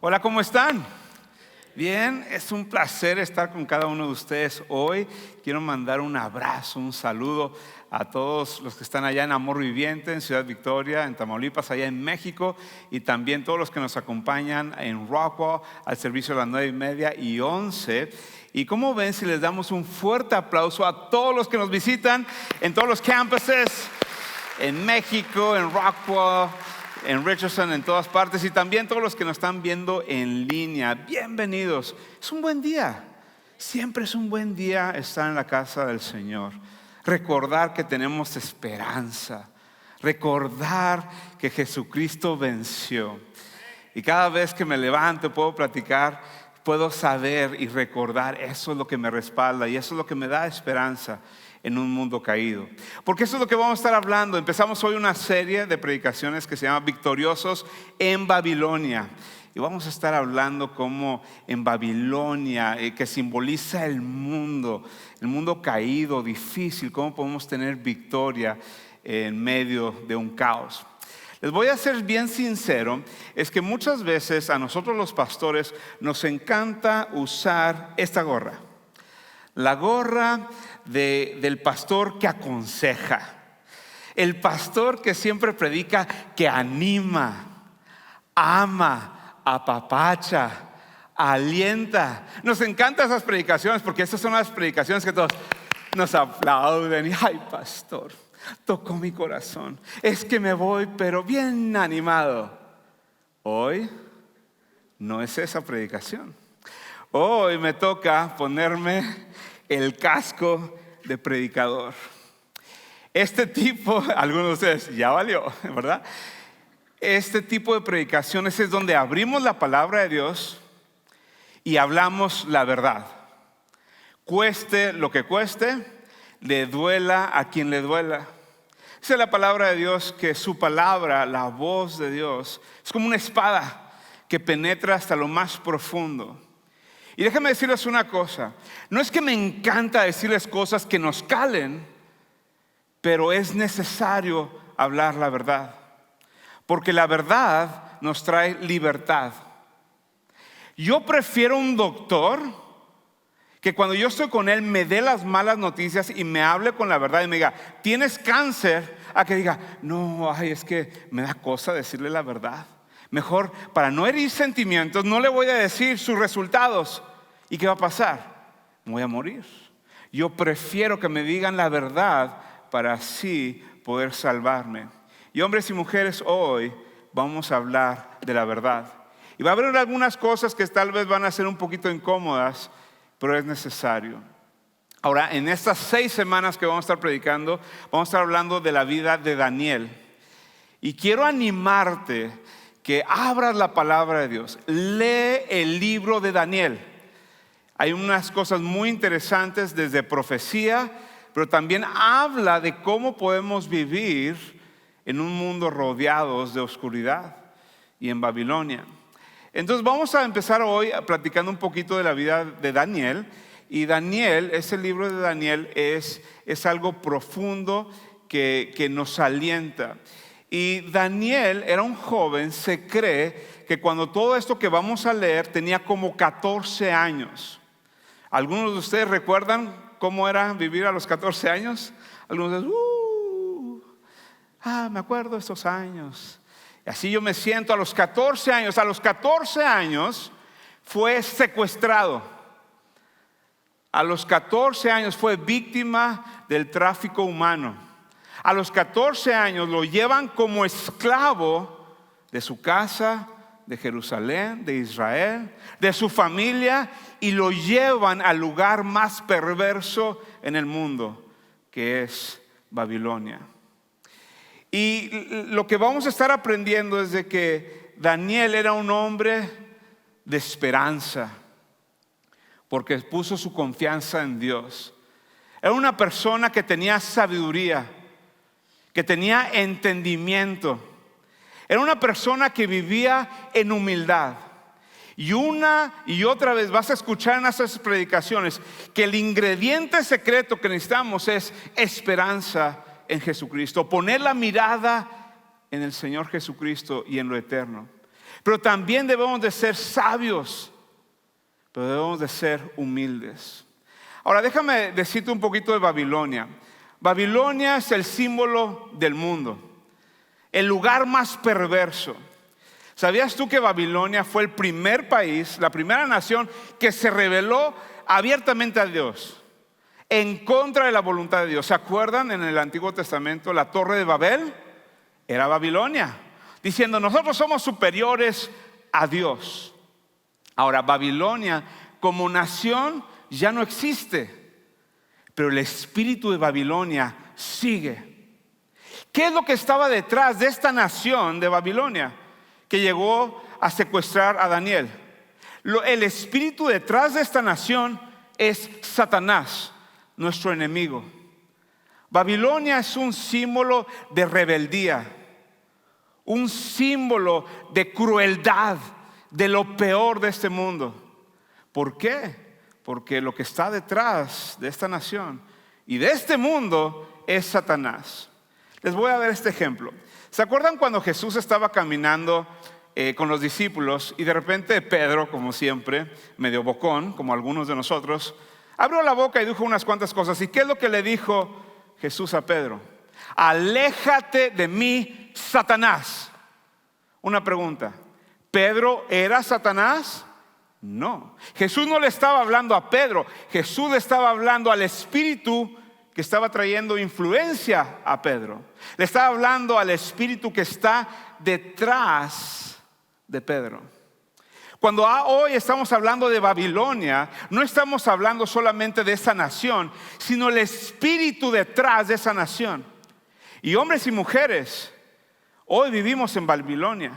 Hola, ¿cómo están? Bien, es un placer estar con cada uno de ustedes hoy. Quiero mandar un abrazo, un saludo a todos los que están allá en Amor Viviente, en Ciudad Victoria, en Tamaulipas, allá en México, y también todos los que nos acompañan en Rockwall al servicio de las 9:30 y 11. Y como ven, si les damos un fuerte aplauso a todos los que nos visitan en todos los campuses, en México, en Rockwall, en Richardson, en todas partes, y también todos los que nos están viendo en línea. Bienvenidos. Es un buen día. Siempre es un buen día estar en la casa del Señor. Recordar que tenemos esperanza. Recordar que Jesucristo venció. Y cada vez que me levanto puedo platicar, puedo saber y recordar. Eso es lo que me respalda y eso es lo que me da esperanza en un mundo caído. Porque eso es lo que vamos a estar hablando. Empezamos hoy una serie de predicaciones que se llama Victoriosos en Babilonia. Y vamos a estar hablando cómo en Babilonia, que simboliza el mundo caído, difícil, cómo podemos tener victoria en medio de un caos. Les voy a ser bien sincero, es que muchas veces a nosotros los pastores nos encanta usar esta gorra. La gorra del pastor que aconseja, el pastor que siempre predica, que anima, ama, apapacha, alienta. Nos encantan esas predicaciones porque esas son las predicaciones que todos nos aplauden y ay, pastor, tocó mi corazón, es que me voy pero bien animado. Hoy no es esa predicación. Hoy me toca ponerme el casco de predicador. Este tipo, algunos de ustedes ya valió, ¿verdad? Este tipo de predicaciones es donde abrimos la palabra de Dios y hablamos la verdad. Cueste lo que cueste, le duela a quien le duela. Dice la palabra de Dios que su palabra, la voz de Dios, es como una espada que penetra hasta lo más profundo. Y déjenme decirles una cosa, no es que me encanta decirles cosas que nos calen, pero es necesario hablar la verdad, porque la verdad nos trae libertad. Yo prefiero un doctor que cuando yo estoy con él me dé las malas noticias y me hable con la verdad y me diga, tienes cáncer, a que diga, no, ay, es que me da cosa decirle la verdad. Mejor, para no herir sentimientos, no le voy a decir sus resultados. ¿Y qué va a pasar? Me voy a morir. Yo prefiero que me digan la verdad para así poder salvarme. Y hombres y mujeres, hoy vamos a hablar de la verdad. Y va a haber algunas cosas que tal vez van a ser un poquito incómodas, pero es necesario. Ahora, en estas 6 semanas que vamos a estar predicando, vamos a estar hablando de la vida de Daniel. Y quiero animarte que abras la palabra de Dios. Lee el libro de Daniel. Hay unas cosas muy interesantes desde profecía, pero también habla de cómo podemos vivir en un mundo rodeados de oscuridad y en Babilonia. Entonces vamos a empezar hoy platicando un poquito de la vida de Daniel. Y Daniel, ese libro de Daniel es algo profundo que nos alienta. Y Daniel era un joven, se cree que cuando todo esto que vamos a leer tenía como 14 años. ¿Algunos de ustedes recuerdan cómo era vivir a los 14 años? Algunos dicen, me acuerdo de esos años. Y así yo me siento a los 14 años. A los 14 años fue secuestrado. A los 14 años fue víctima del tráfico humano. A los 14 años lo llevan como esclavo de su casa, de Jerusalén, de Israel, de su familia, y lo llevan al lugar más perverso en el mundo, que es Babilonia. Y lo que vamos a estar aprendiendo es de que Daniel era un hombre de esperanza, porque puso su confianza en Dios. Era una persona que tenía sabiduría, que tenía entendimiento. Era una persona que vivía en humildad. Y una y otra vez vas a escuchar en esas predicaciones que el ingrediente secreto que necesitamos es esperanza en Jesucristo. Poner la mirada en el Señor Jesucristo y en lo eterno. Pero también debemos de ser sabios, pero debemos de ser humildes. Ahora déjame decirte un poquito de Babilonia. Babilonia es el símbolo del mundo, el lugar más perverso. ¿Sabías tú que Babilonia fue el primer país, la primera nación que se rebeló abiertamente a Dios, en contra de la voluntad de Dios? ¿Se acuerdan en el Antiguo Testamento la Torre de Babel? Era Babilonia, diciendo nosotros somos superiores a Dios. Ahora Babilonia como nación ya no existe, pero el espíritu de Babilonia sigue. ¿Qué es lo que estaba detrás de esta nación de Babilonia que llegó a secuestrar a Daniel? El espíritu detrás de esta nación es Satanás, nuestro enemigo. Babilonia es un símbolo de rebeldía, un símbolo de crueldad, de lo peor de este mundo. ¿Por qué? Porque lo que está detrás de esta nación y de este mundo es Satanás. Les voy a dar este ejemplo. ¿Se acuerdan cuando Jesús estaba caminando con los discípulos y de repente Pedro, como siempre, medio bocón, como algunos de nosotros, abrió la boca y dijo unas cuantas cosas? ¿Y qué es lo que le dijo Jesús a Pedro? Aléjate de mí, Satanás. Una pregunta, ¿Pedro era Satanás? No, Jesús no le estaba hablando a Pedro, Jesús le estaba hablando al espíritu que estaba trayendo influencia a Pedro. Le estaba hablando al espíritu que está detrás de Pedro. Cuando hoy estamos hablando de Babilonia, no estamos hablando solamente de esa nación, sino el espíritu detrás de esa nación. Y hombres y mujeres, hoy vivimos en Babilonia.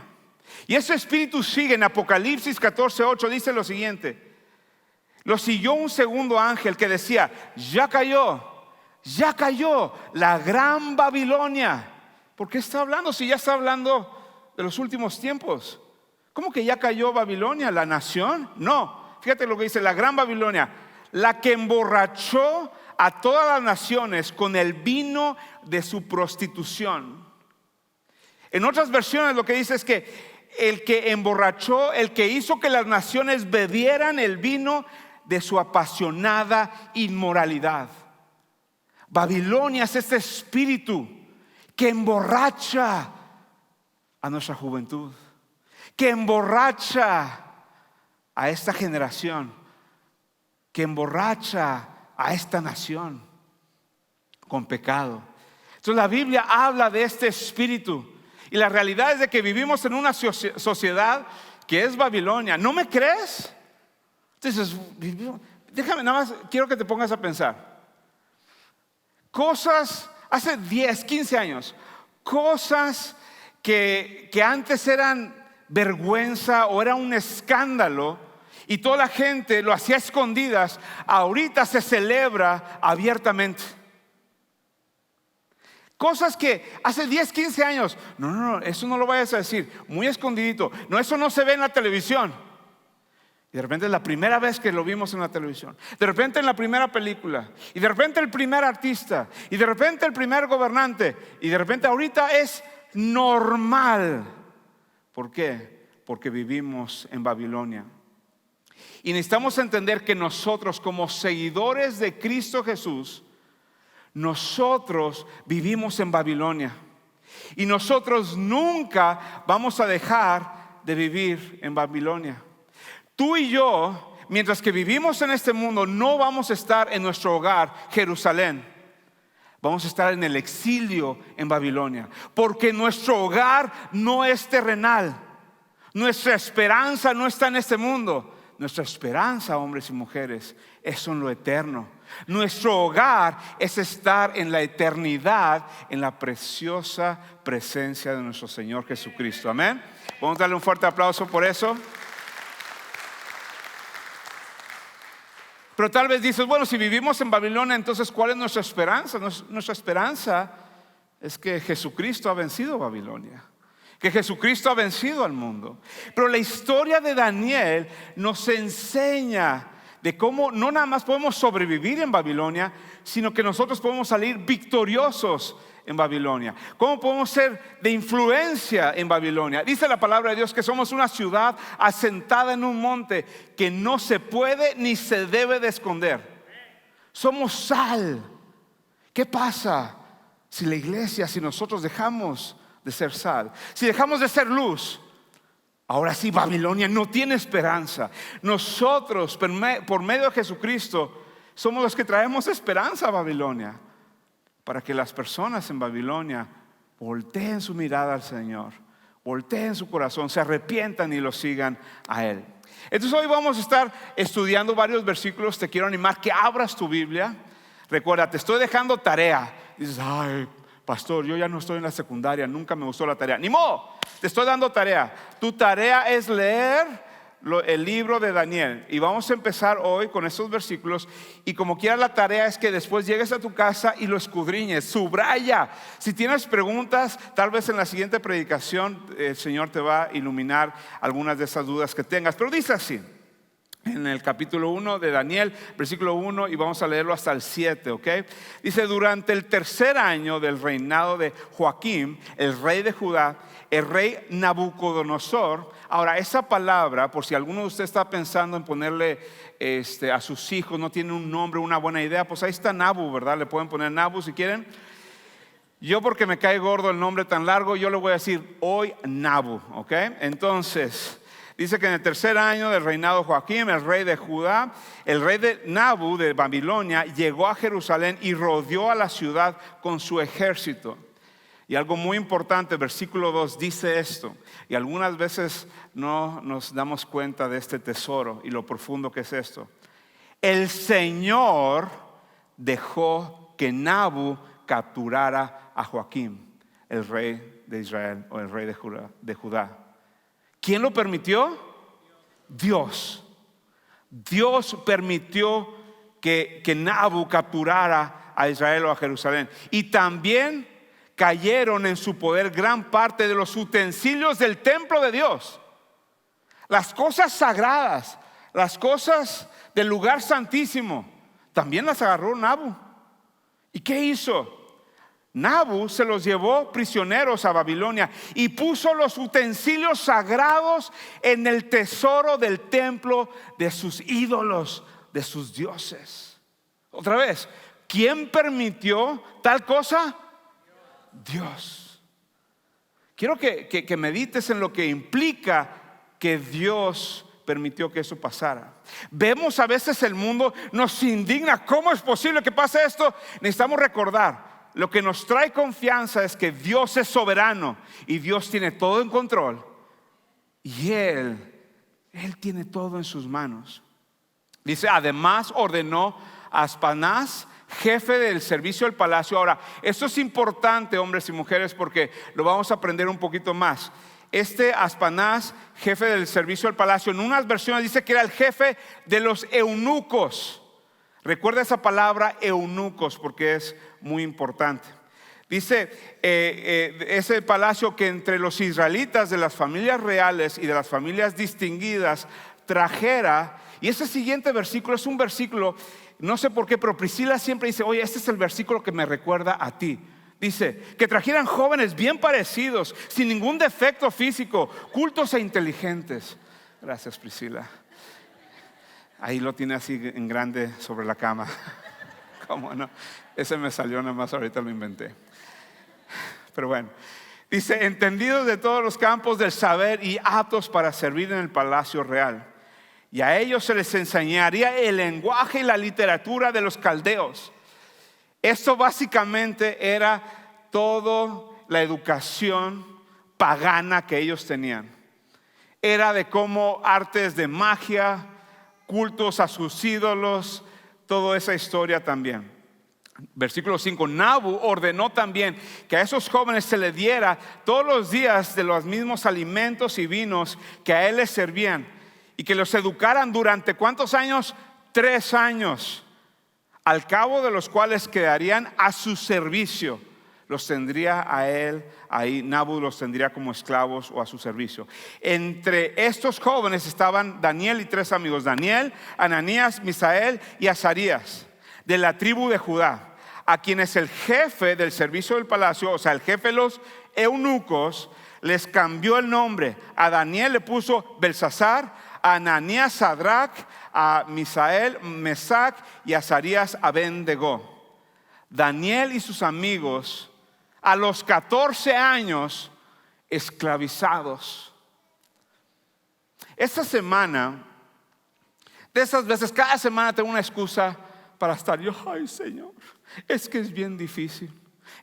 Y ese espíritu sigue en Apocalipsis 14:8, dice lo siguiente: lo siguió un segundo ángel que decía, ya cayó la gran Babilonia. ¿Por qué está hablando si ya está hablando de los últimos tiempos? ¿Cómo que ya cayó Babilonia, la nación? No, fíjate lo que dice, la gran Babilonia, la que emborrachó a todas las naciones con el vino de su prostitución. En otras versiones lo que dice es que el que emborrachó, el que hizo que las naciones bebieran el vino de su apasionada inmoralidad. Babilonia es este espíritu que emborracha a nuestra juventud, que emborracha a esta generación, que emborracha a esta nación con pecado. Entonces la Biblia habla de este espíritu. Y la realidad es de que vivimos en una sociedad que es Babilonia. ¿No me crees? Entonces, déjame nada más, quiero que te pongas a pensar. Cosas, hace 10, 15 años, cosas que antes eran vergüenza o era un escándalo y toda la gente lo hacía a escondidas, ahorita se celebra abiertamente. Cosas que hace 10, 15 años, no, eso no lo vayas a decir, muy escondidito. No, eso no se ve en la televisión. Y de repente es la primera vez que lo vimos en la televisión. De repente en la primera película. Y de repente el primer artista. Y de repente el primer gobernante. Y de repente ahorita es normal. ¿Por qué? Porque vivimos en Babilonia. Y necesitamos entender que nosotros como seguidores de Cristo Jesús, nosotros vivimos en Babilonia y nosotros nunca vamos a dejar de vivir en Babilonia. Tú y yo, mientras que vivimos en este mundo, no vamos a estar en nuestro hogar, Jerusalén. Vamos a estar en el exilio en Babilonia, porque nuestro hogar no es terrenal. Nuestra esperanza no está en este mundo. Nuestra esperanza, hombres y mujeres, es en lo eterno. Nuestro hogar es estar en la eternidad, en la preciosa presencia de nuestro Señor Jesucristo. Amén. Vamos a darle un fuerte aplauso por eso. Pero tal vez dices, bueno, si vivimos en Babilonia, entonces ¿cuál es nuestra esperanza? Nuestra esperanza es que Jesucristo ha vencido Babilonia, que Jesucristo ha vencido al mundo. Pero la historia de Daniel nos enseña de cómo no nada más podemos sobrevivir en Babilonia, sino que nosotros podemos salir victoriosos en Babilonia? ¿Cómo podemos ser de influencia en Babilonia? Dice la palabra de Dios que somos una ciudad asentada en un monte que no se puede ni se debe de esconder. Somos sal. ¿Qué pasa si la iglesia, si nosotros dejamos de ser sal? Si dejamos de ser luz, ahora sí Babilonia no tiene esperanza. Nosotros, por medio de Jesucristo, somos los que traemos esperanza a Babilonia, para que las personas en Babilonia volteen su mirada al Señor, volteen su corazón, se arrepientan y lo sigan a Él. Entonces hoy vamos a estar estudiando varios versículos. Te quiero animar que abras tu Biblia. Recuerda, te estoy dejando tarea. Dices, ay, pastor, yo ya no estoy en la secundaria, nunca me gustó la tarea. Ni modo, te estoy dando tarea. Tu tarea es leer el libro de Daniel. Y vamos a empezar hoy con estos versículos. Y como quiera, la tarea es que después llegues a tu casa y lo escudriñes, subraya. Si tienes preguntas, tal vez en la siguiente predicación el Señor te va a iluminar algunas de esas dudas que tengas. Pero dice así, en el capítulo 1 de Daniel, versículo 1, y vamos a leerlo hasta el 7, ¿ok? Dice, durante el tercer año del reinado de Joaquín, el rey de Judá, el rey Nabucodonosor. Ahora, esa palabra, por si alguno de ustedes está pensando en ponerle a sus hijos, no tiene un nombre, una buena idea, pues ahí está Nabu, ¿verdad? Le pueden poner Nabu si quieren. Yo, porque me cae gordo el nombre tan largo, yo le voy a decir hoy Nabu, ¿ok? Entonces, dice que en el tercer año del reinado de Joaquín, el rey de Judá, el rey de Nabu de Babilonia llegó a Jerusalén y rodeó a la ciudad con su ejército. Y algo muy importante, versículo 2 dice esto, y algunas veces no nos damos cuenta de este tesoro y lo profundo que es esto. El Señor dejó que Nabu capturara a Joaquín, el rey de Israel o el rey de Judá. ¿Quién lo permitió? Dios. Dios permitió que Nabu capturara a Israel o a Jerusalén. Y también cayeron en su poder gran parte de los utensilios del templo de Dios. Las cosas sagradas, las cosas del lugar santísimo, también las agarró Nabu. ¿Y qué hizo? Nabu se los llevó prisioneros a Babilonia y puso los utensilios sagrados en el tesoro del templo de sus ídolos, de sus dioses. Otra vez, ¿quién permitió tal cosa? Dios. Quiero que medites en lo que implica que Dios permitió que eso pasara. Vemos a veces el mundo, nos indigna. ¿Cómo es posible que pase esto? Necesitamos recordar, lo que nos trae confianza es que Dios es soberano y Dios tiene todo en control. Y Él tiene todo en sus manos. Dice, además ordenó a Aspanaz, jefe del servicio del palacio. Ahora, esto es importante, hombres y mujeres, porque lo vamos a aprender un poquito más. Aspanaz, jefe del servicio del palacio, en unas versiones dice que era el jefe de los eunucos. Recuerda esa palabra eunucos porque es muy importante. Dice ese palacio que entre los israelitas de las familias reales y de las familias distinguidas trajera. Y ese siguiente versículo es un versículo, no sé por qué, pero Priscila siempre dice, oye, este es el versículo que me recuerda a ti. Dice, que trajeran jóvenes bien parecidos, sin ningún defecto físico, cultos e inteligentes. Gracias, Priscila. Ahí lo tiene así en grande sobre la cama. ¿Cómo no? Ese me salió nada más, ahorita lo inventé. Pero bueno, dice, entendidos de todos los campos del saber y aptos para servir en el palacio real. Y a ellos se les enseñaría el lenguaje y la literatura de los caldeos. Esto básicamente era toda la educación pagana que ellos tenían. Era de cómo artes de magia, cultos a sus ídolos, toda esa historia también. Versículo 5, Nabu ordenó también que a esos jóvenes se les diera todos los días de los mismos alimentos y vinos que a él les servían, y que los educaran durante ¿cuántos años? 3 años, al cabo de los cuales quedarían a su servicio. Los tendría a él ahí, Nabu los tendría como esclavos o a su servicio. Entre estos jóvenes estaban Daniel y 3 amigos, Daniel, Ananías, Misael y Azarías, de la tribu de Judá. a quienes el jefe del servicio del palacio, o sea, el jefe de los eunucos, les cambió el nombre. A Daniel le puso Belsasar, a Ananías Sadrach, a Misael Mesac y a Azarías Abed-nego. Daniel y sus amigos a los 14 años esclavizados. Esta semana, de esas veces, cada semana tengo una excusa para estar yo, ay Señor, es que es bien difícil.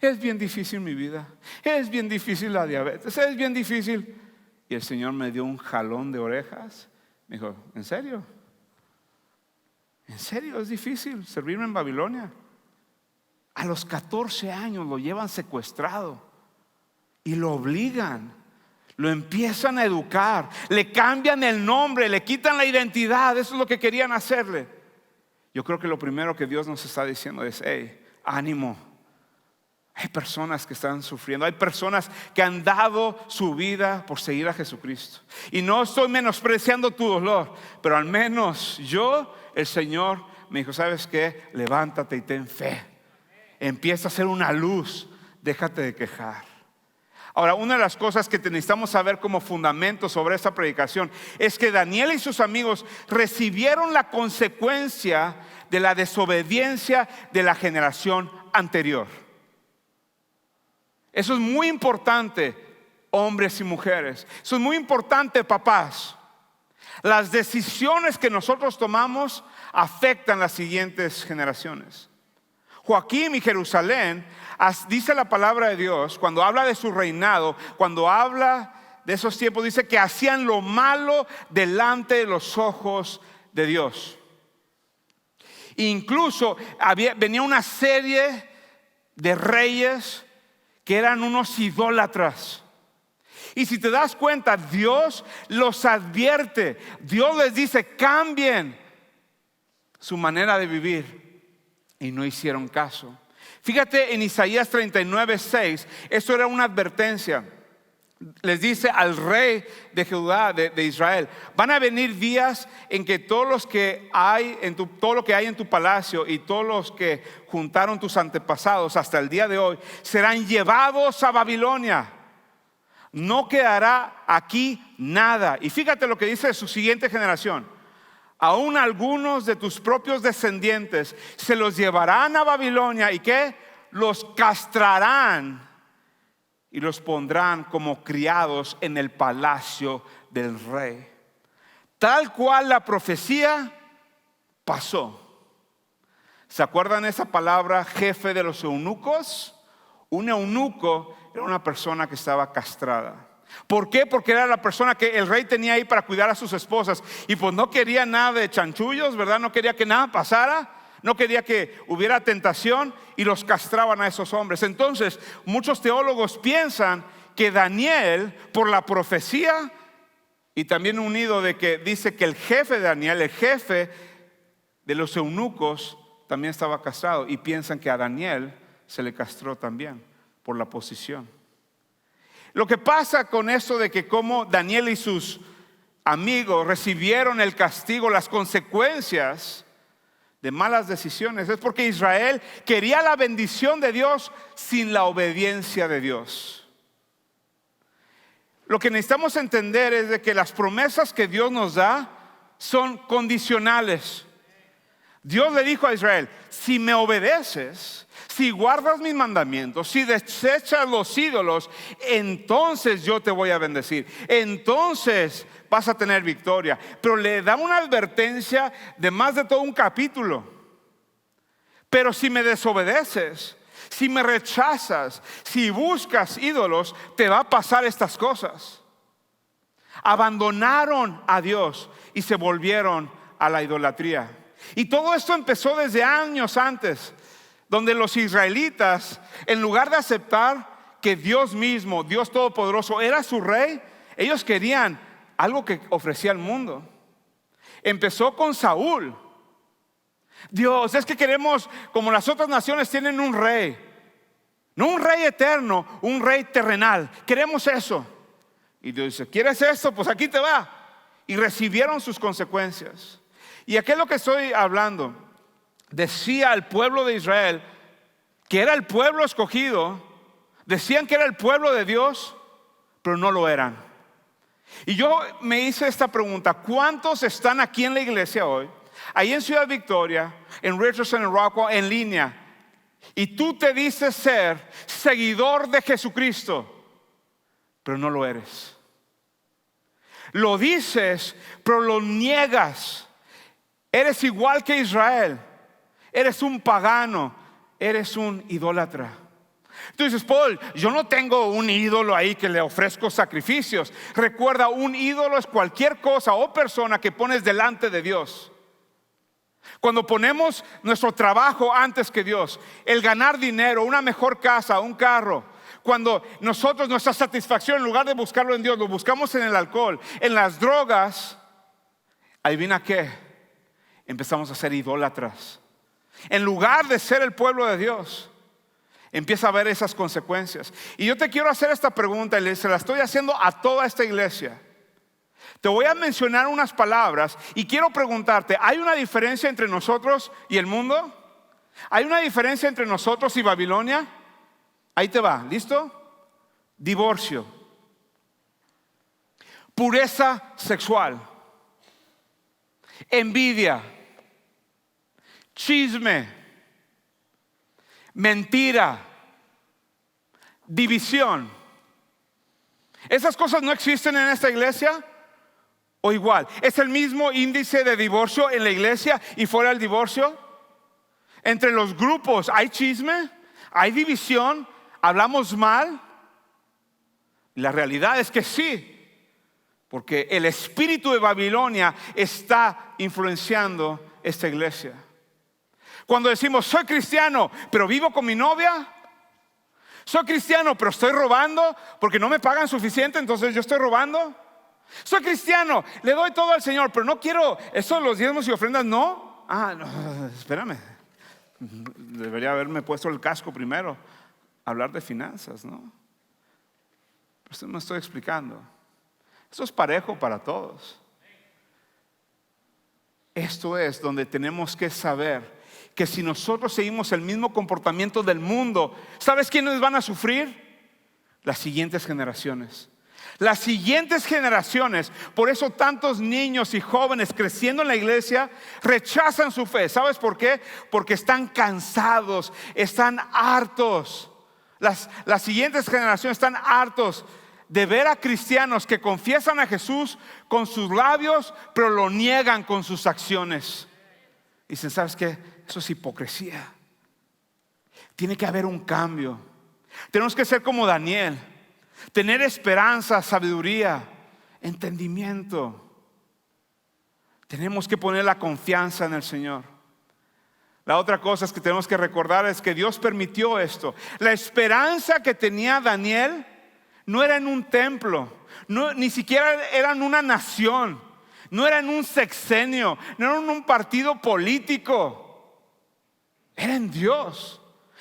Es bien difícil mi vida. Es bien difícil la diabetes. Es bien difícil. Y el Señor me dio un jalón de orejas. Me dijo, ¿en serio? ¿En serio es difícil servirme en Babilonia? A los 14 años lo llevan secuestrado y lo obligan. Lo empiezan a educar. Le cambian el nombre, le quitan la identidad. Eso es lo que querían hacerle. Yo creo que lo primero que Dios nos está diciendo es, hey, ánimo. Hay personas que están sufriendo, hay personas que han dado su vida por seguir a Jesucristo. Y no estoy menospreciando tu dolor, pero al menos yo, el Señor me dijo, ¿sabes qué? Levántate y ten fe. Empieza a ser una luz, déjate de quejar. Ahora, una de las cosas que necesitamos saber como fundamento sobre esta predicación es que Daniel y sus amigos recibieron la consecuencia de la desobediencia de la generación anterior. Eso es muy importante, hombres y mujeres. Eso es muy importante, papás. Las decisiones que nosotros tomamos afectan las siguientes generaciones. Joaquín y Jerusalén, dice la palabra de Dios, cuando habla de su reinado, cuando habla de esos tiempos, dice que hacían lo malo delante de los ojos de Dios. Incluso venía una serie de reyes que eran unos idólatras. Y si te das cuenta, Dios los advierte. Dios les dice, cambien su manera de vivir. Y no hicieron caso. Fíjate en Isaías 39:6. Esto era una advertencia. Les dice al rey de Judá, de Israel, van a venir días en que todo lo que hay en tu palacio y todos los que juntaron tus antepasados hasta el día de hoy serán llevados a Babilonia. No quedará aquí nada. Y fíjate lo que dice de su siguiente generación. Aún algunos de tus propios descendientes se los llevarán a Babilonia y ¿qué? Los castrarán y los pondrán como criados en el palacio del rey. Tal cual la profecía pasó. ¿Se acuerdan esa palabra jefe de los eunucos? Un eunuco era una persona que estaba castrada. ¿Por qué? Porque era la persona que el rey tenía ahí para cuidar a sus esposas. Y pues no quería nada de chanchullos, ¿verdad? No quería que nada pasara. No quería que hubiera tentación y los castraban a esos hombres. Entonces, muchos teólogos piensan que Daniel, por la profecía y también unido de que dice que el jefe de Daniel, el jefe de los eunucos, también estaba castrado. Y piensan que a Daniel se le castró también por la posición. Lo que pasa con esto de que como Daniel y sus amigos recibieron el castigo, las consecuencias de malas decisiones, es porque Israel quería la bendición de Dios sin la obediencia de Dios. Lo que necesitamos entender es de que las promesas que Dios nos da son condicionales. Dios le dijo a Israel, si me obedeces, si guardas mis mandamientos, si desechas los ídolos, entonces yo te voy a bendecir. Entonces vas a tener victoria. Pero le da una advertencia de más de todo un capítulo. Pero si me desobedeces, si me rechazas, si buscas ídolos, te va a pasar estas cosas. Abandonaron a Dios y se volvieron a la idolatría. Y todo esto empezó desde años antes, donde los israelitas, en lugar de aceptar que Dios mismo, Dios Todopoderoso, era su rey, ellos querían algo que ofrecía al mundo. Empezó con Saúl. Dios, es que queremos, como las otras naciones tienen un rey, no un rey eterno, un rey terrenal. Queremos eso. Y Dios dice, ¿quieres esto? Pues aquí te va. Y recibieron sus consecuencias. ¿Y aquí es lo que estoy hablando? Decía al pueblo de Israel que era el pueblo escogido, decían que era el pueblo de Dios, pero no lo eran. Y yo me hice esta pregunta: ¿cuántos están aquí en la iglesia hoy, ahí en Ciudad Victoria, en Richardson, en Rockwell, en línea, y tú te dices ser seguidor de Jesucristo, pero no lo eres? Lo dices, pero lo niegas. Eres igual que Israel. Eres un pagano. Eres un idólatra. Tú dices: Paul, yo no tengo un ídolo ahí que le ofrezco sacrificios. Recuerda, un ídolo es cualquier cosa o persona que pones delante de Dios. Cuando ponemos nuestro trabajo antes que Dios, el ganar dinero, una mejor casa, un carro, cuando nosotros nuestra satisfacción, en lugar de buscarlo en Dios, lo buscamos en el alcohol, en las drogas, adivina qué, empezamos a ser idólatras. En lugar de ser el pueblo de Dios, empieza a ver esas consecuencias. Y yo te quiero hacer esta pregunta, y se la estoy haciendo a toda esta iglesia. Te voy a mencionar unas palabras y quiero preguntarte: ¿hay una diferencia entre nosotros y el mundo? ¿Hay una diferencia entre nosotros y Babilonia? Ahí te va, ¿listo? Divorcio, pureza sexual, envidia, chisme, mentira, división. ¿Esas cosas no existen en esta iglesia? ¿O igual? ¿Es el mismo índice de divorcio en la iglesia y fuera del divorcio? Entre los grupos hay chisme, hay división, hablamos mal. La realidad es que sí, porque el espíritu de Babilonia está influenciando esta iglesia. Cuando decimos: soy cristiano, pero vivo con mi novia. Soy cristiano, pero estoy robando porque no me pagan suficiente, entonces yo estoy robando. Soy cristiano, le doy todo al Señor, pero no quiero eso de los diezmos y ofrendas, no. No, espérame. Debería haberme puesto el casco primero, hablar de finanzas, ¿no? Pero esto me estoy explicando. Esto es parejo para todos. Esto es donde tenemos que saber que si nosotros seguimos el mismo comportamiento del mundo, ¿sabes quiénes van a sufrir? Las siguientes generaciones. Las siguientes generaciones. Por eso tantos niños y jóvenes creciendo en la iglesia rechazan su fe. ¿Sabes por qué? Porque están cansados, están hartos. Las siguientes generaciones están hartos de ver a cristianos que confiesan a Jesús con sus labios, pero lo niegan con sus acciones. Dicen: ¿sabes qué? Eso es hipocresía. Tiene que haber un cambio. Tenemos que ser como Daniel. Tener esperanza, sabiduría, entendimiento. Tenemos que poner la confianza en el Señor. La otra cosa es que tenemos que recordar es que Dios permitió esto. La esperanza que tenía Daniel no era en un templo, ni siquiera era en una nación, no era en un sexenio, no era en un partido político, era en Dios.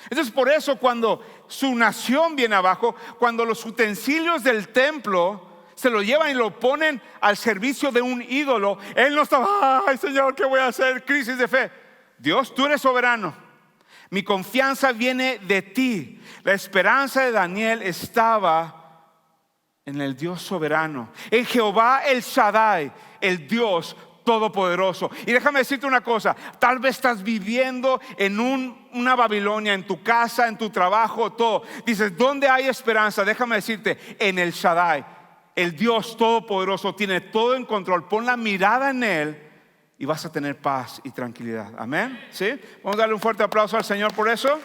Entonces, por eso cuando su nación viene abajo, cuando los utensilios del templo se lo llevan y lo ponen al servicio de un ídolo, él no estaba: ay Señor, ¿qué voy a hacer? Crisis de fe. Dios, tú eres soberano. Mi confianza viene de ti. La esperanza de Daniel estaba en el Dios soberano, en Jehová el Shaddai, el Dios todopoderoso. Y déjame decirte una cosa: tal vez estás viviendo en una Babilonia, en tu casa, en tu trabajo, todo. Dices: ¿dónde hay esperanza? Déjame decirte: en el Shaddai, el Dios todopoderoso tiene todo en control. Pon la mirada en Él y vas a tener paz y tranquilidad. Amén. ¿Sí? Vamos a darle un fuerte aplauso al Señor por eso.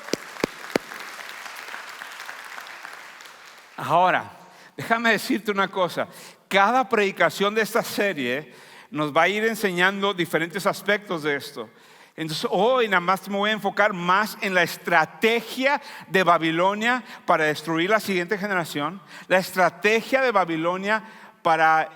Ahora, déjame decirte una cosa: cada predicación de esta serie nos va a ir enseñando diferentes aspectos de esto. Entonces hoy nada más me voy a enfocar más en la estrategia de Babilonia para destruir la siguiente generación. La estrategia de Babilonia para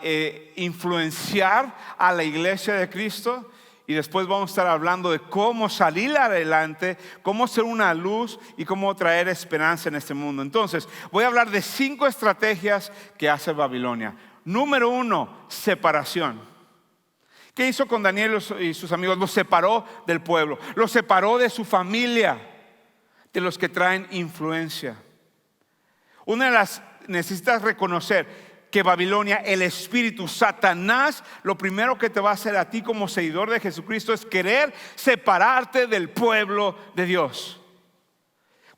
influenciar a la iglesia de Cristo. Y después vamos a estar hablando de cómo salir adelante, cómo ser una luz y cómo traer esperanza en este mundo. Entonces voy a hablar de 5 estrategias que hace Babilonia. Número 1, separación. ¿Qué hizo con Daniel y sus amigos? Los separó del pueblo, los separó de su familia. de los que traen influencia. Una de las, necesitas reconocer que Babilonia, el espíritu, Satanás, lo primero que te va a hacer a ti como seguidor de Jesucristo es querer separarte del pueblo de Dios.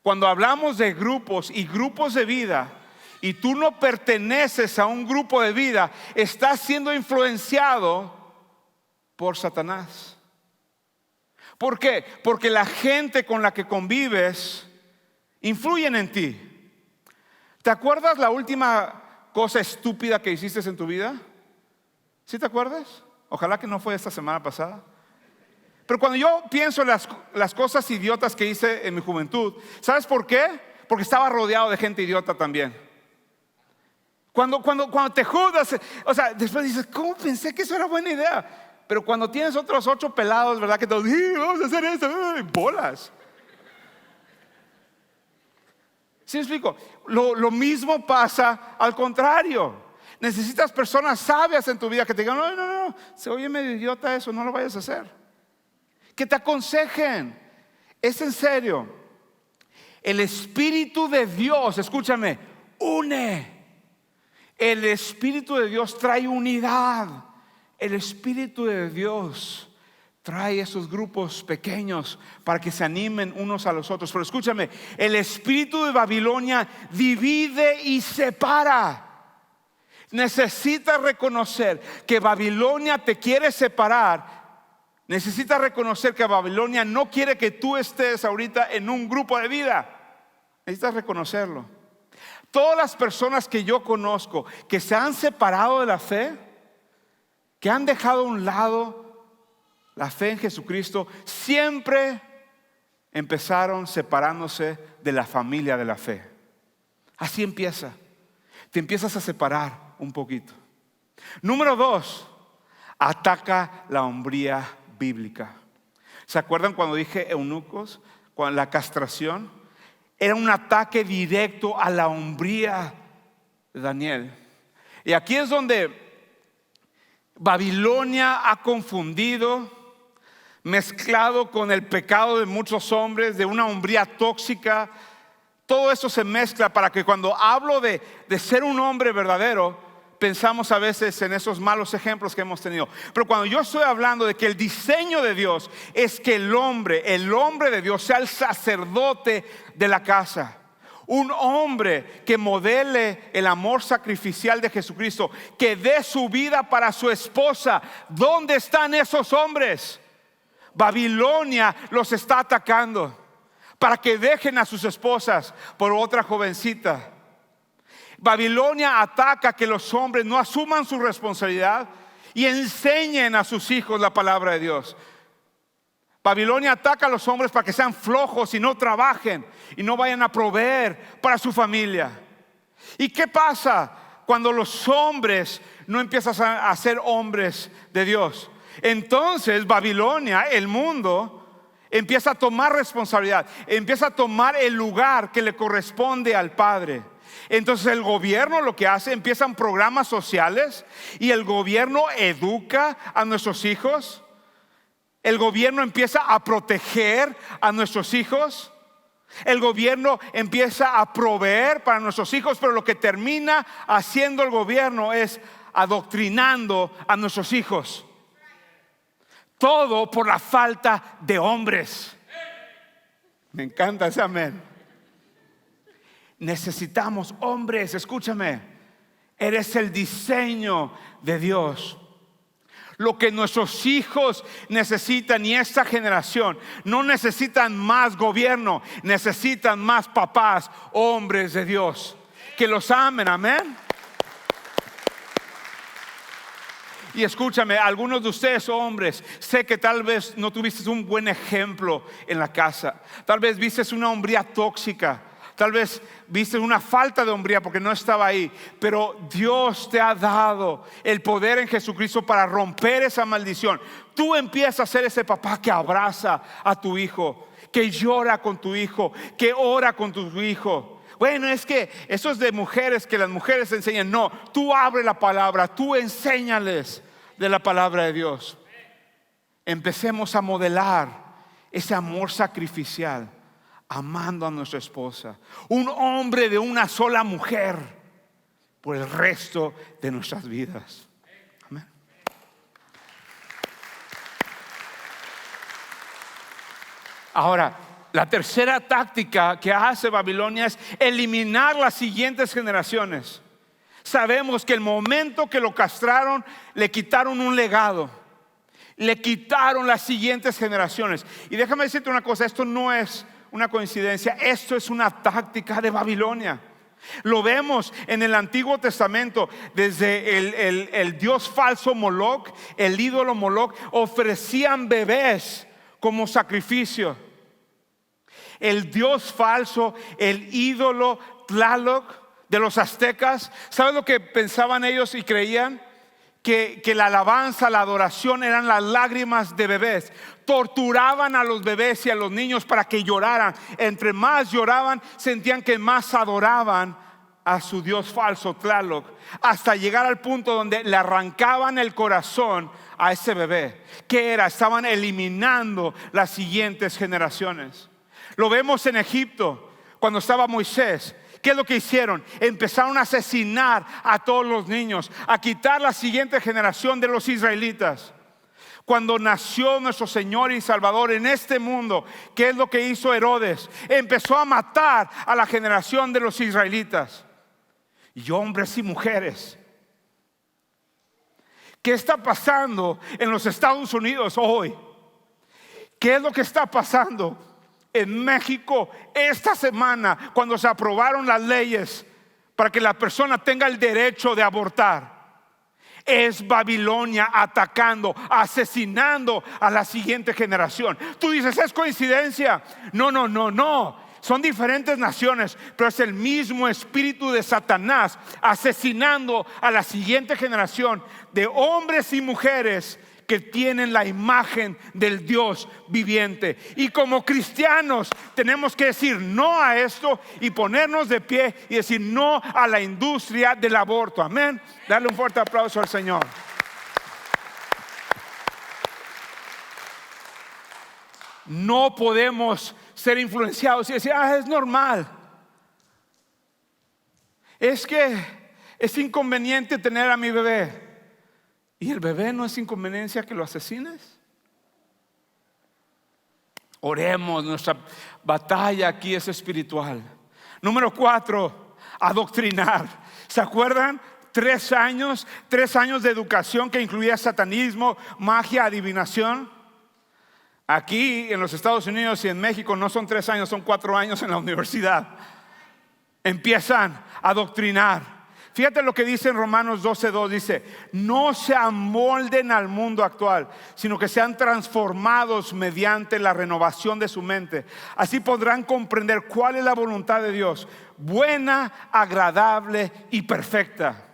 Cuando hablamos de grupos y grupos de vida, y tú no perteneces a un grupo de vida, estás siendo influenciado por Satanás. ¿Por qué? Porque la gente con la que convives influyen en ti. ¿Te acuerdas la última cosa estúpida que hiciste en tu vida? ¿Sí te acuerdas? Ojalá que no fue esta semana pasada. Pero cuando yo pienso en las cosas idiotas que hice en mi juventud, ¿sabes por qué? Porque estaba rodeado de gente idiota también. Cuando te juzgas, o sea, después dices, ¿cómo pensé que eso era buena idea? Pero cuando tienes otros 8 pelados, ¿verdad? Que todos, vamos a hacer esto, bolas. ¿Sí me explico? Lo mismo pasa al contrario. Necesitas personas sabias en tu vida que te digan, no, se oye medio idiota eso, no lo vayas a hacer. Que te aconsejen. Es en serio. El Espíritu de Dios, escúchame, une. El Espíritu de Dios trae unidad. El Espíritu de Dios trae esos grupos pequeños para que se animen unos a los otros. Pero escúchame, el espíritu de Babilonia divide y separa. Necesitas reconocer que Babilonia te quiere separar. Necesitas reconocer que Babilonia no quiere que tú estés ahorita en un grupo de vida. Necesitas reconocerlo. Todas las personas que yo conozco que se han separado de la fe, que han dejado a un lado la fe en Jesucristo, siempre empezaron separándose de la familia de la fe. Así empieza. Te empiezas a separar un poquito. Número 2, ataca la hombría bíblica. ¿Se acuerdan cuando dije eunucos? Cuando la castración era un ataque directo a la hombría de Daniel. Y aquí es donde Babilonia ha confundido, mezclado con el pecado de muchos hombres, de una hombría tóxica. Todo eso se mezcla para que cuando hablo de ser un hombre verdadero, pensamos a veces en esos malos ejemplos que hemos tenido. Pero cuando yo estoy hablando de que el diseño de Dios es que el hombre de Dios sea el sacerdote de la casa. Un hombre que modele el amor sacrificial de Jesucristo, que dé su vida para su esposa. ¿Dónde están esos hombres? Babilonia los está atacando para que dejen a sus esposas por otra jovencita. Babilonia ataca que los hombres no asuman su responsabilidad y enseñen a sus hijos la palabra de Dios. Babilonia ataca a los hombres para que sean flojos y no trabajen y no vayan a proveer para su familia. ¿Y qué pasa cuando los hombres no empiezan a ser hombres de Dios? Entonces Babilonia, el mundo, empieza a tomar responsabilidad, empieza a tomar el lugar que le corresponde al padre. Entonces el gobierno lo que hace, empiezan programas sociales y el gobierno educa a nuestros hijos. El gobierno empieza a proteger a nuestros hijos. El gobierno empieza a proveer para nuestros hijos, pero lo que termina haciendo el gobierno es adoctrinando a nuestros hijos. Todo por la falta de hombres. Me encanta ese amén. Necesitamos hombres, escúchame. Eres el diseño de Dios. Lo que nuestros hijos necesitan y esta generación no necesitan más gobierno, necesitan más papás, hombres de Dios, que los amen, amén. Y escúchame, algunos de ustedes hombres, sé que tal vez no tuviste un buen ejemplo en la casa. Tal vez viste una hombría tóxica. Tal vez viste una falta de hombría porque no estaba ahí. Pero Dios te ha dado el poder en Jesucristo para romper esa maldición. Tú empiezas a ser ese papá que abraza a tu hijo, que llora con tu hijo, que ora con tu hijo. Bueno, es que eso es de mujeres, que las mujeres enseñan. No, tú abre la palabra, tú enséñales de la palabra de Dios. Empecemos a modelar ese amor sacrificial amando a nuestra esposa, un hombre de una sola mujer por el resto de nuestras vidas. Amén. Ahora, la tercera táctica que hace Babilonia es eliminar las siguientes generaciones. Sabemos que el momento que lo castraron, le quitaron un legado, le quitaron las siguientes generaciones. Y déjame decirte una cosa, esto no es una coincidencia, esto es una táctica de Babilonia. Lo vemos en el Antiguo Testamento, desde el dios falso Moloch, el ídolo Moloch, ofrecían bebés como sacrificio. El dios falso, el ídolo Tlaloc de los aztecas, ¿sabes lo que pensaban ellos y creían? Que la alabanza, la adoración eran las lágrimas de bebés. Torturaban a los bebés y a los niños para que lloraran. Entre más lloraban, sentían que más adoraban a su dios falso Tlaloc, hasta llegar al punto donde le arrancaban el corazón a ese bebé. ¿Qué era? Estaban eliminando las siguientes generaciones. Lo vemos en Egipto, cuando estaba Moisés. ¿Qué es lo que hicieron? Empezaron a asesinar a todos los niños, a quitar la siguiente generación de los israelitas. Cuando nació nuestro Señor y Salvador en este mundo, ¿qué es lo que hizo Herodes? Empezó a matar a la generación de los israelitas. Y hombres y mujeres, ¿qué está pasando en los Estados Unidos hoy? ¿Qué es lo que está pasando en México esta semana, cuando se aprobaron las leyes para que la persona tenga el derecho de abortar? Es Babilonia atacando, asesinando a la siguiente generación. Tú dices, ¿es coincidencia? No. Son diferentes naciones, pero es el mismo espíritu de Satanás asesinando a la siguiente generación de hombres y mujeres que tienen la imagen del Dios viviente. Y como cristianos tenemos que decir no a esto y ponernos de pie y decir no a la industria del aborto. Amén. Darle un fuerte aplauso al Señor. No podemos ser influenciados y decir, es normal. Es que es inconveniente tener a mi bebé. ¿Y el bebé no es inconveniencia que lo asesines? Oremos, nuestra batalla aquí es espiritual. Número 4, adoctrinar. ¿Se acuerdan? 3 años de educación que incluía satanismo, magia, adivinación. Aquí en los Estados Unidos y en México no son 3 años, son 4 años en la universidad. Empiezan a adoctrinar. Fíjate lo que dice en Romanos 12:2, dice: no se amolden al mundo actual, sino que sean transformados mediante la renovación de su mente. Así podrán comprender cuál es la voluntad de Dios, buena, agradable y perfecta.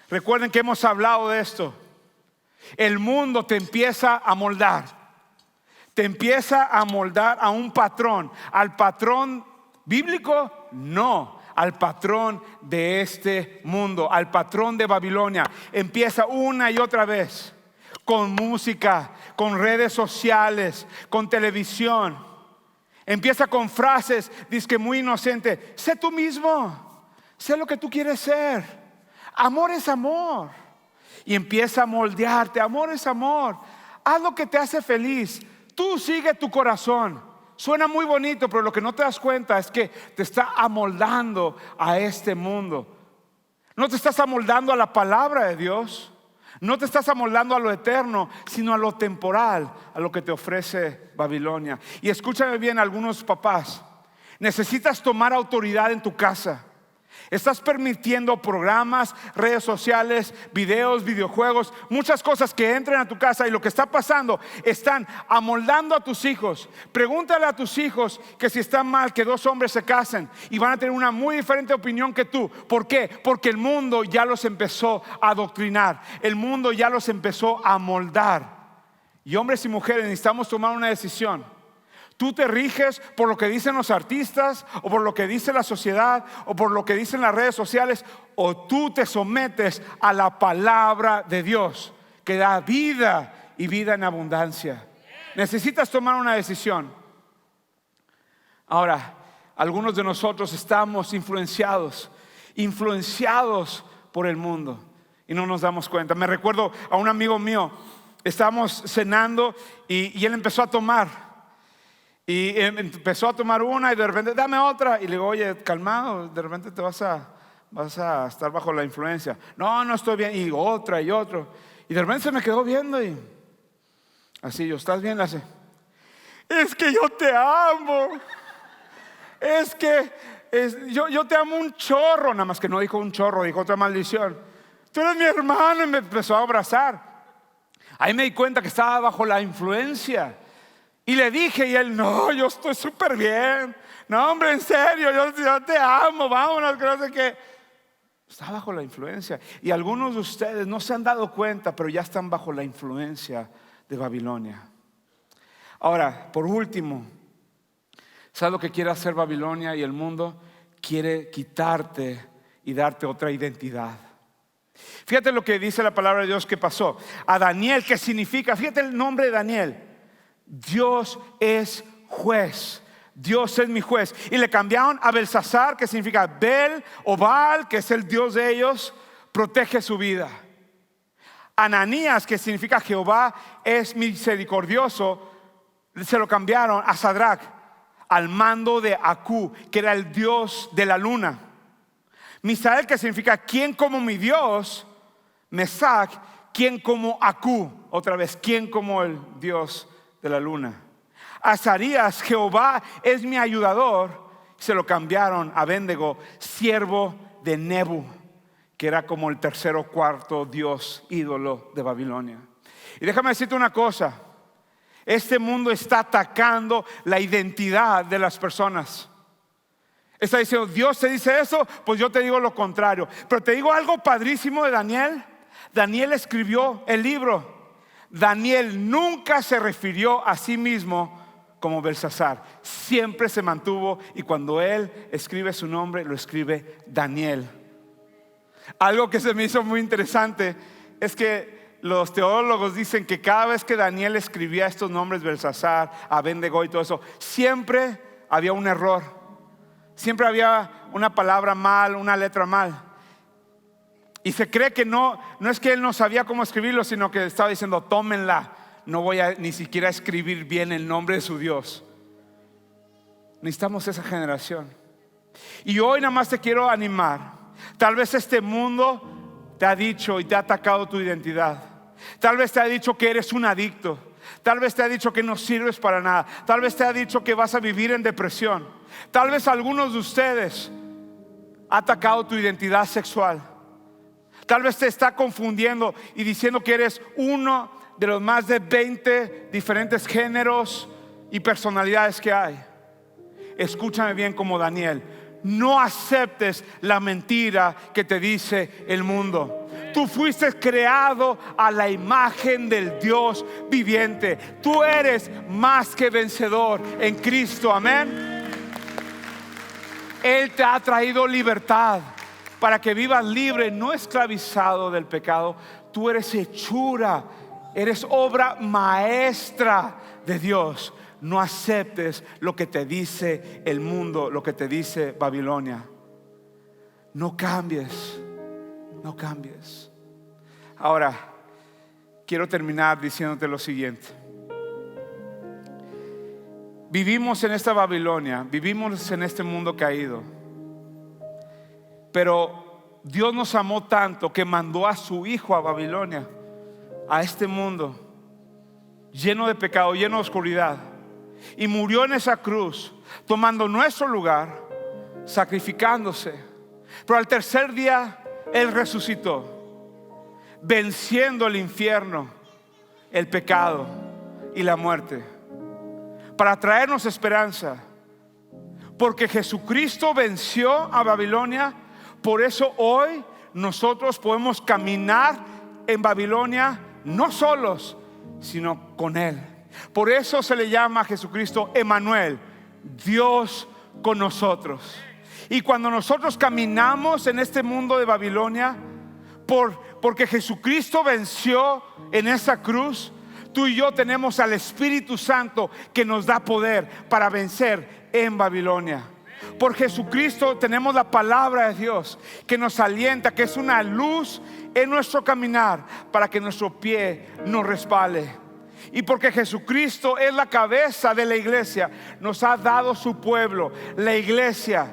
Recuerden que hemos hablado de esto. El mundo te empieza a moldar. Te empieza a moldar a un patrón. ¿Al patrón bíblico? No. Al patrón de este mundo, al patrón de Babilonia. Empieza una y otra vez con música, con redes sociales, con televisión. Empieza con frases, dice que muy inocente: sé tú mismo, sé lo que tú quieres ser, amor es amor. Y empieza a moldearte, amor es amor, haz lo que te hace feliz, tú sigue tu corazón. Suena muy bonito, pero lo que no te das cuenta es que te está amoldando a este mundo. No te estás amoldando a la palabra de Dios, no te estás amoldando a lo eterno, sino a lo temporal, a lo que te ofrece Babilonia. Y escúchame bien, algunos papás, necesitas tomar autoridad en tu casa. Estás permitiendo programas, redes sociales, videos, videojuegos, muchas cosas que entren a tu casa, y lo que está pasando, están amoldando a tus hijos. Pregúntale a tus hijos que si está mal que 2 hombres se casen, y van a tener una muy diferente opinión que tú. ¿Por qué? Porque el mundo ya los empezó a adoctrinar, el mundo ya los empezó a moldar. Y hombres y mujeres necesitamos tomar una decisión. Tú te riges por lo que dicen los artistas, o por lo que dice la sociedad, o por lo que dicen las redes sociales, o tú te sometes a la palabra de Dios que da vida y vida en abundancia. Necesitas tomar una decisión. Ahora, algunos de nosotros estamos influenciados por el mundo y no nos damos cuenta. Me recuerdo a un amigo mío, estábamos cenando y él empezó a tomar. Y empezó a tomar una y de repente, dame otra. Y le digo, oye, calmado, de repente te vas a estar bajo la influencia. No estoy bien. Y otra y otro. Y de repente se me quedó viendo y así, yo, ¿estás bien? Así, es que yo te amo. Es que yo te amo un chorro. Nada más que no dijo un chorro, dijo otra maldición. Tú eres mi hermano. Y me empezó a abrazar. Ahí me di cuenta que estaba bajo la influencia. Y le dije, y él, no, yo estoy súper bien. No, hombre, en serio, yo te amo, vámonos, que no sé qué. Está bajo la influencia. Y algunos de ustedes no se han dado cuenta, pero ya están bajo la influencia de Babilonia. Ahora, por último, ¿sabes lo que quiere hacer Babilonia y el mundo? Quiere quitarte y darte otra identidad. Fíjate lo que dice la palabra de Dios que pasó. A Daniel, ¿qué significa? Fíjate el nombre de Daniel. Dios es juez. Dios es mi juez. Y le cambiaron a Belsasar, que significa Bel o Baal, que es el Dios de ellos, protege su vida. Ananías, que significa Jehová es misericordioso, se lo cambiaron a Sadrach, al mando de Acú, que era el Dios de la luna. Misael, que significa ¿quién como mi Dios? Mesac, ¿quién como Acú? Otra vez, ¿quién como el Dios de la luna? Azarías, Jehová es mi ayudador. Se lo cambiaron a Abednego, siervo de Nebu, que era como el tercer o cuarto dios ídolo de Babilonia. Y déjame decirte una cosa. Este mundo está atacando la identidad de las personas. Está diciendo, Dios te dice eso, pues yo te digo lo contrario. Pero te digo algo padrísimo de Daniel. Daniel escribió el libro. Daniel nunca se refirió a sí mismo como Belsasar. Siempre se mantuvo, y cuando él escribe su nombre, lo escribe Daniel. Algo que se me hizo muy interesante es que los teólogos dicen que cada vez que Daniel escribía estos nombres, Belsasar, Abednego y todo eso, siempre había un error. Siempre había una palabra mal, una letra mal. Y se cree que no es que él no sabía cómo escribirlo, sino que estaba diciendo, tómenla, no voy a ni siquiera escribir bien el nombre de su Dios. Necesitamos esa generación. Y hoy nada más te quiero animar. Tal vez este mundo te ha dicho y te ha atacado tu identidad. Tal vez te ha dicho que eres un adicto. Tal vez te ha dicho que no sirves para nada. Tal vez te ha dicho que vas a vivir en depresión. Tal vez algunos de ustedes ha atacado tu identidad sexual. Tal vez te está confundiendo y diciendo que eres uno de los más de 20 diferentes géneros y personalidades que hay. Escúchame bien como Daniel. No aceptes la mentira que te dice el mundo. Tú fuiste creado a la imagen del Dios viviente. Tú eres más que vencedor en Cristo, amén. Él te ha traído libertad para que vivas libre, no esclavizado del pecado. Tú eres hechura, eres obra maestra de Dios. No aceptes lo que te dice el mundo, lo que te dice Babilonia. No cambies, no cambies. Ahora, quiero terminar diciéndote lo siguiente. Vivimos en esta Babilonia, vivimos en este mundo caído. Pero Dios nos amó tanto que mandó a su Hijo a Babilonia, a este mundo lleno de pecado, lleno de oscuridad, y murió en esa cruz, tomando nuestro lugar, sacrificándose. Pero al tercer día Él resucitó, venciendo el infierno, el pecado y la muerte, para traernos esperanza. Porque Jesucristo venció a Babilonia. Por eso hoy nosotros podemos caminar en Babilonia no solos, sino con Él. Por eso se le llama a Jesucristo Emmanuel, Dios con nosotros. Y cuando nosotros caminamos en este mundo de Babilonia, porque Jesucristo venció en esa cruz, Tú y yo tenemos al Espíritu Santo que nos da poder para vencer en Babilonia. Por Jesucristo tenemos la palabra de Dios que nos alienta, que es una luz en nuestro caminar para que nuestro pie no resbale. Y porque Jesucristo es la cabeza de la iglesia, nos ha dado su pueblo, la iglesia,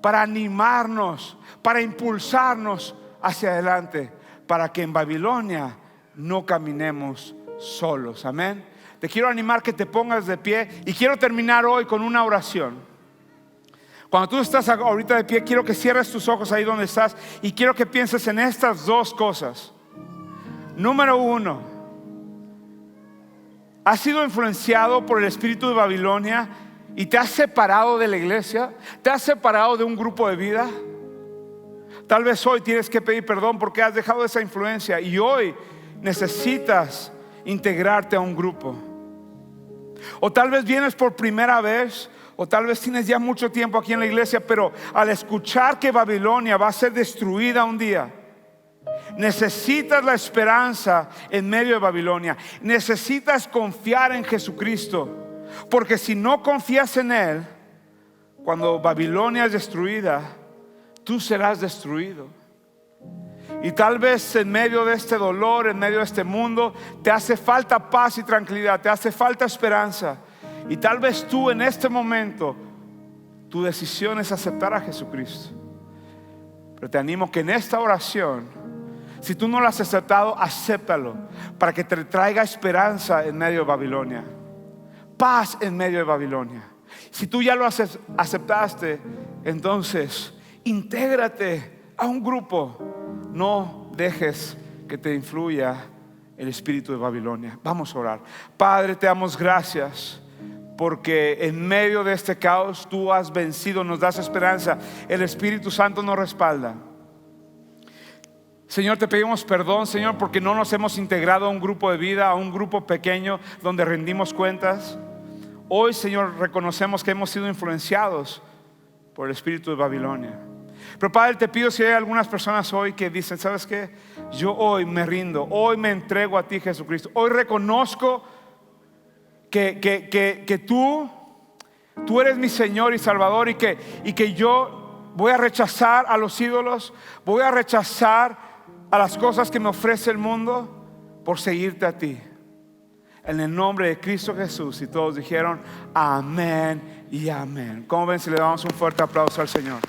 para animarnos, para impulsarnos hacia adelante, para que en Babilonia no caminemos solos. Amén. Te quiero animar que te pongas de pie y quiero terminar hoy con una oración. Cuando tú estás ahorita de pie, quiero que cierres tus ojos ahí donde estás y quiero que pienses en estas dos cosas. Número uno, ¿has sido influenciado por el espíritu de Babilonia y te has separado de la iglesia? ¿Te has separado de un grupo de vida? Tal vez hoy tienes que pedir perdón porque has dejado esa influencia y hoy necesitas integrarte a un grupo. O tal vez vienes por primera vez, o tal vez tienes ya mucho tiempo aquí en la iglesia, pero al escuchar que Babilonia va a ser destruida un día, necesitas la esperanza en medio de Babilonia. Necesitas confiar en Jesucristo, porque si no confías en Él, cuando Babilonia es destruida, tú serás destruido. Y tal vez en medio de este dolor, en medio de este mundo, te hace falta paz y tranquilidad, te hace falta esperanza. Y tal vez tú en este momento, tu decisión es aceptar a Jesucristo. Pero te animo que en esta oración, si tú no lo has aceptado, acéptalo, para que te traiga esperanza en medio de Babilonia, paz en medio de Babilonia. Si tú ya lo aceptaste, entonces intégrate a un grupo. No dejes que te influya el espíritu de Babilonia. Vamos a orar. Padre, te damos gracias porque en medio de este caos tú has vencido, nos das esperanza. El Espíritu Santo nos respalda. Señor, te pedimos perdón, Señor, porque no nos hemos integrado a un grupo de vida, a un grupo pequeño donde rendimos cuentas. Hoy, Señor, reconocemos que hemos sido influenciados por el espíritu de Babilonia. Pero Padre, te pido, si hay algunas personas hoy que dicen, ¿sabes qué? Yo hoy me rindo, hoy me entrego a ti, Jesucristo. Hoy reconozco que tú eres mi Señor y Salvador, y que yo voy a rechazar a los ídolos, voy a rechazar a las cosas que me ofrece el mundo por seguirte a ti. En el nombre de Cristo Jesús. Y todos dijeron amén y amén. ¿Cómo ven si le damos un fuerte aplauso al Señor?